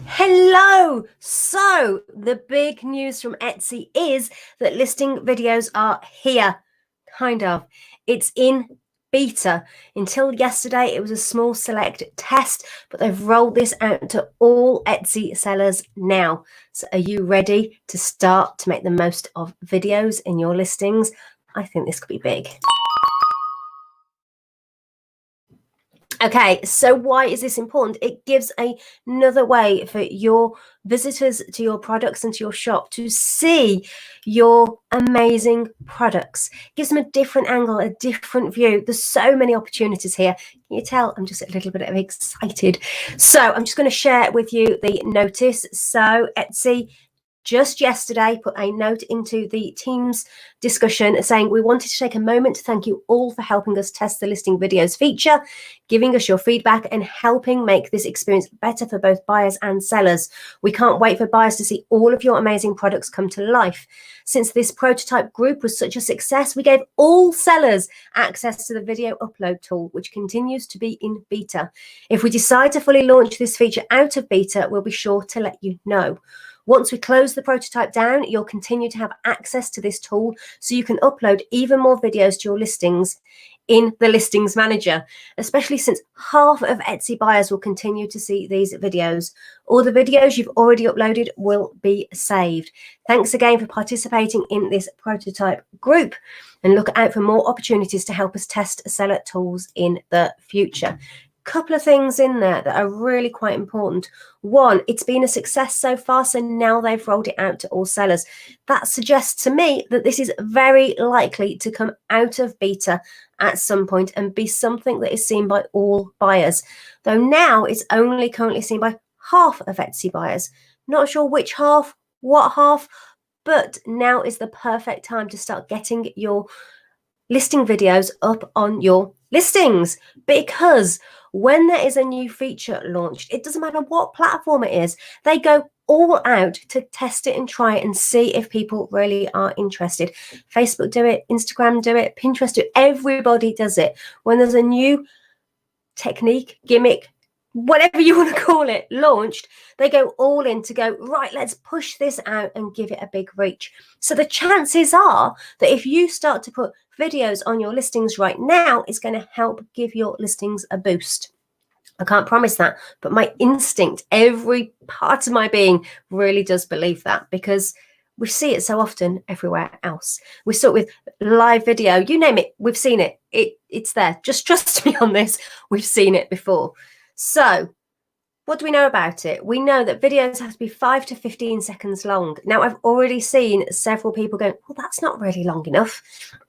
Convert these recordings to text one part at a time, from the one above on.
Hello! So, the big news from Etsy is that listing videos are here. Kind of. It's in beta. Until yesterday, it was a small select test, but they've rolled this out to all Etsy sellers now. So, are you ready to start to make the most of videos in your listings? I think this could be big. Okay, so why is this important? It gives another way for your visitors to your products and to your shop to see your amazing products. It gives them a different angle, a different view. There's so many opportunities here. Can you tell I'm just a little bit excited? So I'm just going to share with you the notice. So Etsy just yesterday put a note into the Teams discussion saying we wanted to take a moment to thank you all for helping us test the listing videos feature, giving us your feedback and helping make this experience better for both buyers and sellers. We can't wait for buyers to see all of your amazing products come to life. Since this prototype group was such a success, we gave all sellers access to the video upload tool, which continues to be in beta. If we decide to fully launch this feature out of beta, we'll be sure to let you know. Once we close the prototype down, you'll continue to have access to this tool so you can upload even more videos to your listings in the listings manager, especially since half of Etsy buyers will continue to see these videos. All the videos you've already uploaded will be saved. Thanks again for participating in this prototype group, and look out for more opportunities to help us test seller tools in the future. Couple of things in there that are really quite important. One, it's been a success so far, so now they've rolled it out to all sellers. That suggests to me that this is very likely to come out of beta at some point and be something that is seen by all buyers. Though now it's only currently seen by half of Etsy buyers. Not sure which half, what half, but now is the perfect time to start getting your listing videos up on your listings, because when there is a new feature launched, it doesn't matter what platform it is, they go all out to test it and try it and see if people really are interested. Facebook do it, Instagram do it, Pinterest do it, everybody does it. When there's a new technique, gimmick, whatever you want to call it, launched, they go all in to go, right, let's push this out and give it a big reach. So the chances are that if you start to put videos on your listings right now, it's going to help give your listings a boost. I can't promise that, but my instinct, every part of my being really does believe that, because we see it so often everywhere else. We saw it with live video, you name it, we've seen it. It's there. Just trust me on this. We've seen it before. So what do we know about it? We know that videos have to be 5 to 15 seconds long. Now, I've already seen several people going, well, that's not really long enough.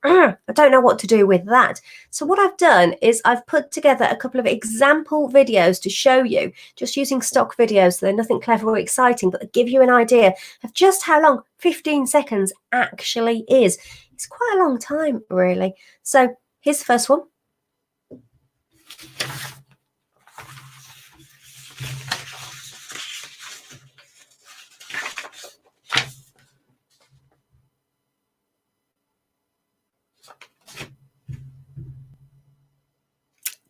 I don't know what to do with that. So what I've done is I've put together a couple of example videos to show you, just using stock videos. They're nothing clever or exciting, but they give you an idea of just how long 15 seconds actually is. It's quite a long time, really. So here's the first one.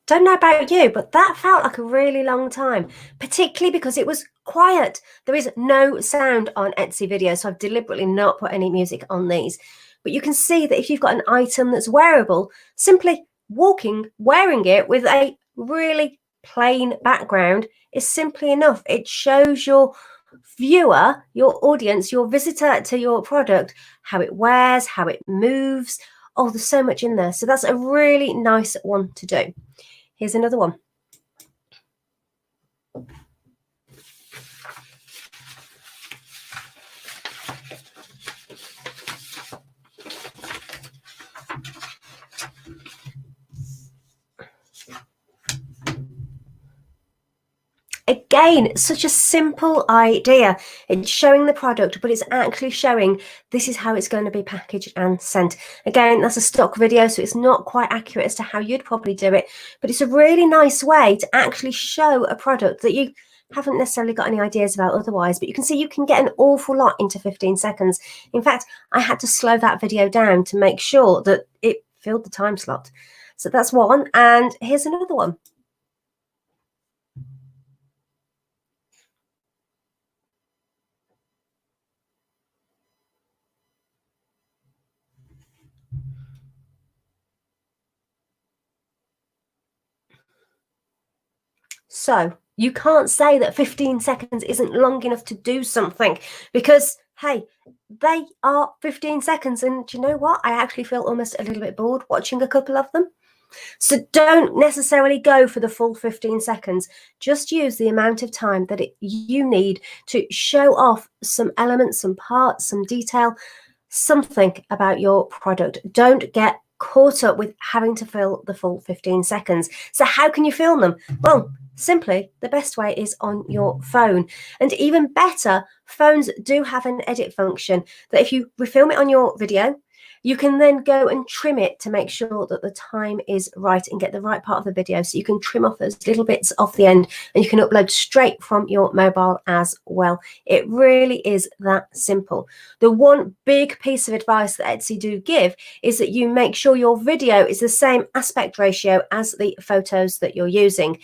Don't know about you, but that felt like a really long time, particularly because it was quiet. There is no sound on Etsy videos, so I've deliberately not put any music on these. But you can see that if you've got an item that's wearable, simply wearing it with a really plain background is simply enough. It shows your viewer, your audience, your visitor to your product, how it wears, how it moves. Oh, there's so much in there. So that's a really nice one to do. Here's another one. Again, such a simple idea. It's showing the product, but it's actually showing this is how it's going to be packaged and sent. Again, that's a stock video, so it's not quite accurate as to how you'd probably do it, but it's a really nice way to actually show a product that you haven't necessarily got any ideas about otherwise, but you can see you can get an awful lot into 15 seconds. In fact, I had to slow that video down to make sure that it filled the time slot. So that's one, and here's another one. So you can't say that 15 seconds isn't long enough to do something, because, hey, they are 15 seconds. And do you know what? I actually feel almost a little bit bored watching a couple of them. So don't necessarily go for the full 15 seconds. Just use the amount of time that you need to show off some elements, some parts, some detail, something about your product. Don't get caught up with having to fill the full 15 seconds. So how can you film them? Well, simply, the best way is on your phone. And even better, phones do have an edit function that if you refilm it on your video, you can then go and trim it to make sure that the time is right and get the right part of the video. So you can trim off those little bits off the end and you can upload straight from your mobile as well. It really is that simple. The one big piece of advice that Etsy do give is that you make sure your video is the same aspect ratio as the photos that you're using.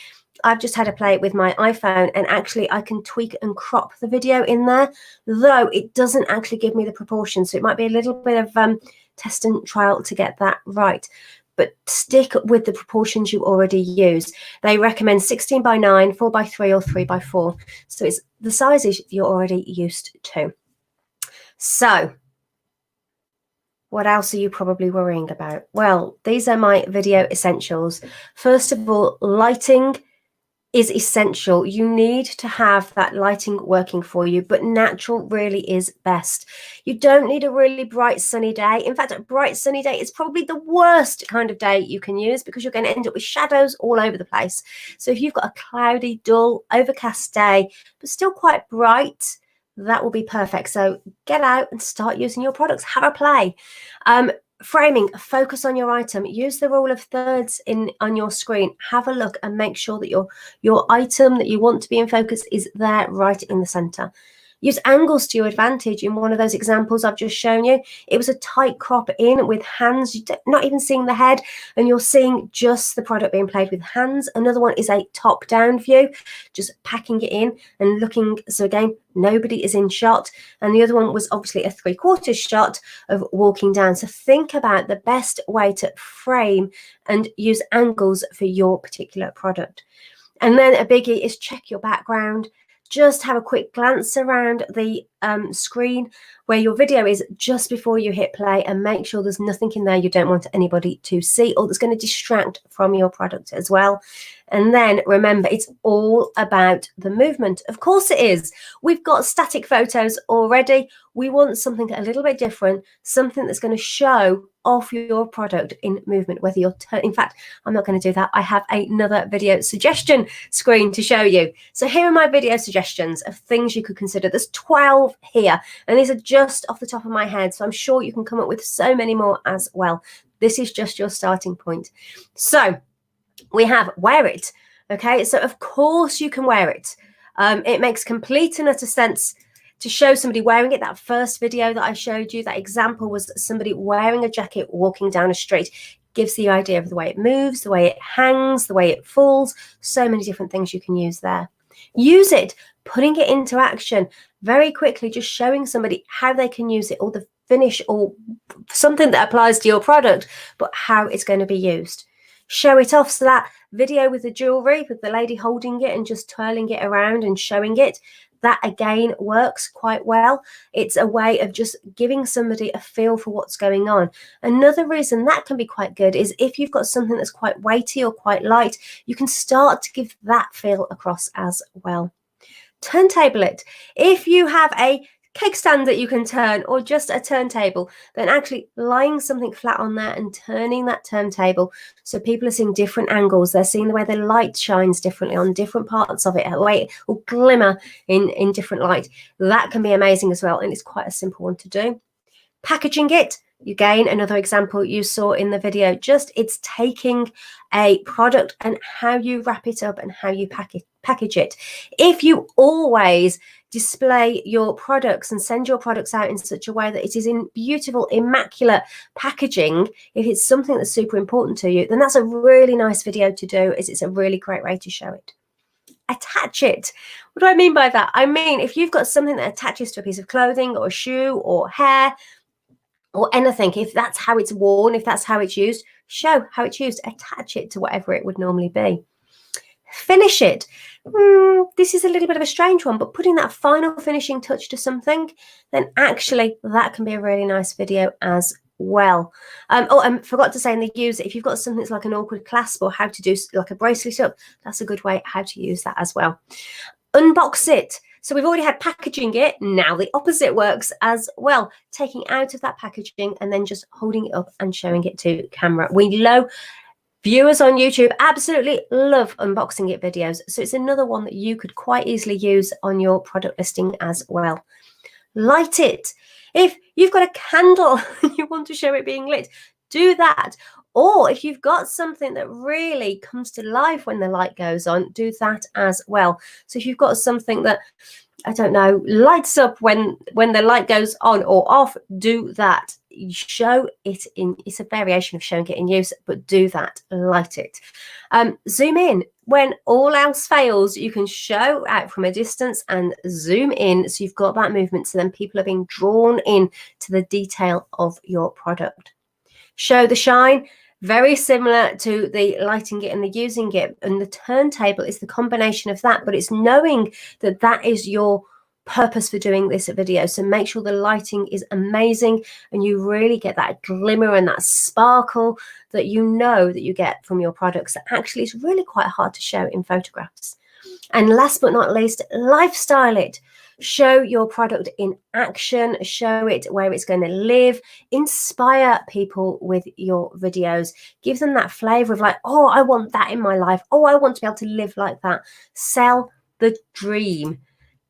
I've just had a play with my iPhone, and actually I can tweak and crop the video in there, though it doesn't actually give me the proportions. So it might be a little bit of test and trial to get that right. But stick with the proportions you already use. They recommend 16:9, 4:3, or 3:4. So it's the sizes you're already used to. So what else are you probably worrying about? Well, these are my video essentials. First of all, lighting is essential. You need to have that lighting working for you, but natural really is best. You don't need a really bright sunny day. In fact, a bright sunny day is probably the worst kind of day you can use, because you're going to end up with shadows all over the place. So if you've got a cloudy, dull, overcast day, but still quite bright, that will be perfect. So get out and start using your products. Have a play. Framing, focus on your item. Use the rule of thirds on your screen. Have a look and make sure that your item that you want to be in focus is there right in the center. Use angles to your advantage. In one of those examples I've just shown you, it was a tight crop in with hands. You're not even seeing the head, and you're seeing just the product being played with hands. Another one is a top-down view, just packing it in and looking. So again, nobody is in shot. And the other one was obviously a 3/4 shot of walking down. So think about the best way to frame and use angles for your particular product. And then a biggie is check your background. Just have a quick glance around the screen where your video is just before you hit play, and make sure there's nothing in there you don't want anybody to see or that's going to distract from your product as well. And then remember, it's all about the movement. Of course it is. We've got static photos already. We want something a little bit different, something that's going to show off your product in movement, whether you're in fact, I'm not going to do that. I have another video suggestion screen to show you. So here are my video suggestions of things you could consider. There's 12 here, and these are just off the top of my head, so I'm sure you can come up with so many more as well. This is just your starting point. So we have wear it. Okay, so of course you can wear it. It makes complete and utter sense to show somebody wearing it. That first video that I showed you, that example was somebody wearing a jacket walking down a street. Gives the idea of the way it moves, the way it hangs, the way it falls. So many different things you can use there. Use it, putting it into action very quickly, just showing somebody how they can use it, or the finish, or something that applies to your product, but how it's going to be used. Show it off. So that video with the jewelry, with the lady holding it and just twirling it around and showing it, that again works quite well. It's a way of just giving somebody a feel for what's going on. Another reason that can be quite good is if you've got something that's quite weighty or quite light, you can start to give that feel across as well. Turntable it. If you have a cake stand that you can turn, or just a turntable, then actually lying something flat on there and turning that turntable so people are seeing different angles. They're seeing the way the light shines differently on different parts of it, the way it will glimmer in different light. That can be amazing as well, and it's quite a simple one to do. Packaging it. Again, another example you saw in the video, just it's taking a product and how you wrap it up and how you package it. If you always display your products and send your products out in such a way that it is in beautiful, immaculate packaging, if it's something that's super important to you, then that's a really nice video to do, as it's a really great way to show it. Attach it. What do I mean by that? I mean, if you've got something that attaches to a piece of clothing or a shoe or hair, or anything, if that's how it's worn, if that's how it's used, show how it's used. Attach it to whatever it would normally be. Finish it. this is a little bit of a strange one, but putting that final finishing touch to something, then actually that can be a really nice video as well. And forgot to say in the user, if you've got something that's like an awkward clasp or how to do like a bracelet up, that's a good way how to use that as well. Unbox it. So we've already had packaging it. Now the opposite works as well. Taking out of that packaging and then just holding it up and showing it to camera. We know viewers on YouTube absolutely love unboxing it videos. So it's another one that you could quite easily use on your product listing as well. Light it. If you've got a candle and you want to show it being lit, do that. Or if you've got something that really comes to life when the light goes on, do that as well. So if you've got something that, I don't know, lights up when the light goes on or off, do that. Show it in, it's a variation of showing it in use, but do that, light it. Zoom in. When all else fails, you can show out from a distance and zoom in. So you've got that movement. So then people are being drawn in to the detail of your product. Show the shine. Very similar to the lighting it and the using it. And the turntable is the combination of that, but it's knowing that that is your purpose for doing this video. So make sure the lighting is amazing and you really get that glimmer and that sparkle that you know that you get from your products that actually is really quite hard to show in photographs. And last but not least, lifestyle it. Show your product in action, show it where it's going to live, inspire people with your videos, give them that flavor of like, oh, I want that in my life. Oh, I want to be able to live like that. Sell the dream,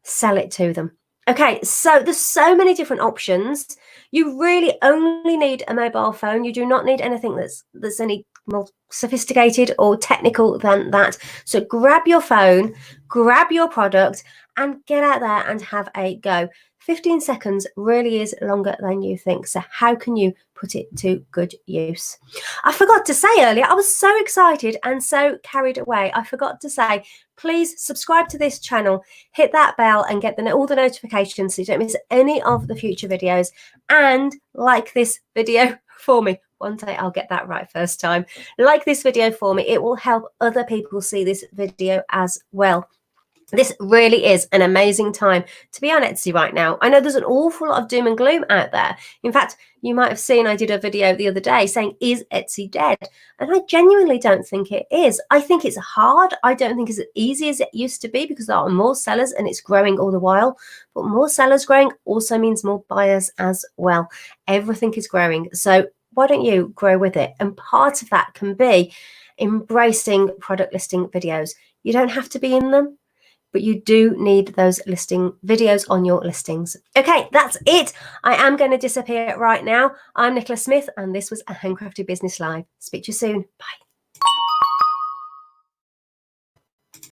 sell it to them. Okay, so there's so many different options. You really only need a mobile phone. You do not need anything that's any more sophisticated or technical than that. So grab your phone, grab your product, and get out there and have a go. 15 seconds really is longer than you think. So how can you put it to good use? I forgot to say earlier, I was so excited and so carried away. I forgot to say, please subscribe to this channel, hit that bell and get all the notifications so you don't miss any of the future videos, and like this video for me. One day I'll get that right first time. Like this video for me. It will help other people see this video as well. This really is an amazing time to be on Etsy right now. I know there's an awful lot of doom and gloom out there. In fact, you might have seen I did a video the other day saying, is Etsy dead? And I genuinely don't think it is. I think it's hard. I don't think it's as easy as it used to be because there are more sellers and it's growing all the while. But more sellers growing also means more buyers as well. Everything is growing. So why don't you grow with it? And part of that can be embracing product listing videos. You don't have to be in them, but you do need those listing videos on your listings. Okay, that's it. I am going to disappear right now. I'm Nicola Smith, and this was a Handcrafted Business Live. Speak to you soon. Bye.